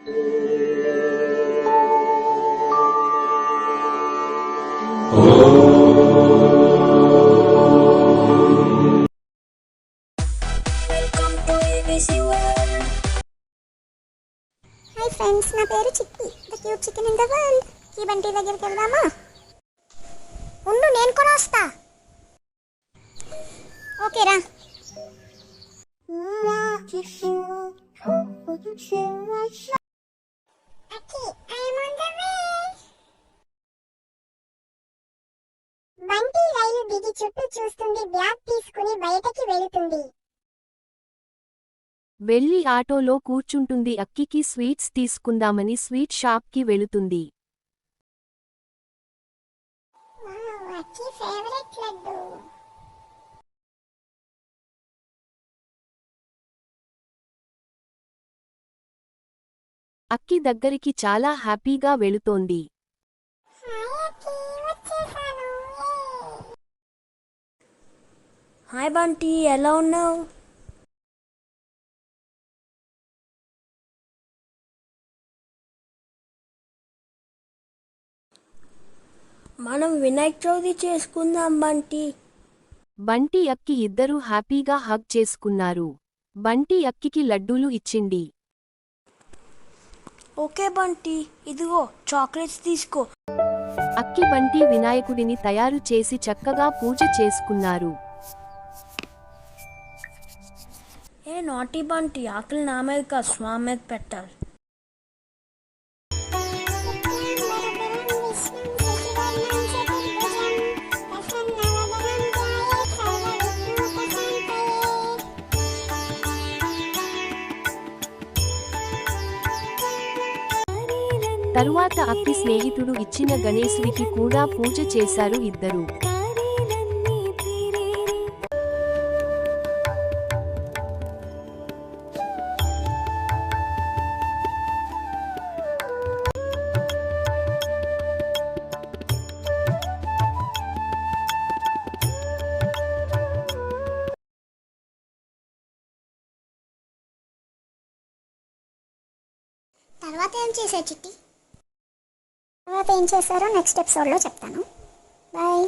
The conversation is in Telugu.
హాయ్ ఫ్రెండ్స్, నా పేరు చిట్టి, the cute chicken in the world. ఈ బంటి దగ్గరికి వెళ్దామా? ఉండు, నేను కూడా వస్తా. ఓకేరా. బంటి రైలు దిగి చుట్టూ చూస్తుంది, బ్యాగ్ తీసుకుని బయటకి వెళుతుంది. వెళ్లి ఆటోలో కూర్చుంటుంది. అక్కికి స్వీట్స్ తీసుకుందామని స్వీట్ షాప్ కి వెళుతుంది. అక్కి ఫేవరెట్ లడ్డు. అక్కి దగ్గరికి చాలా హ్యాపీగా వెళుతోంది. హాయ్ బంటి, ఎలా ఉన్నావు? మనం వినాయక చవితి చేసుకుందాం బంటి. బంటి అక్కి ఇద్దరూ హ్యాపీగా హగ్ చేసుకున్నారు. బంటి అక్కికి లడ్డూలు ఇచ్చింది. ఓకే బంటి, ఇదిగో చాక్లెట్స్ తీసుకో. అక్కి బంటి వినాయకుడిని తయారు చేసి చక్కగా పూజ చేసుకున్నారు. ఏ నాటి బంటి, ఆకలి నా మీద కాదు, స్వామి మీద పెట్టాలి. తరువాత అక్కి స్నేహితుడు ఇచ్చిన గణేశుడికి కూడా పూజ చేశారు ఇద్దరు. తర్వాత ఏం చేశారు చిట్టి? తర్వాత ఏం చేశారో నెక్స్ట్ ఎపిసోడ్లో చెప్తాను. బాయ్.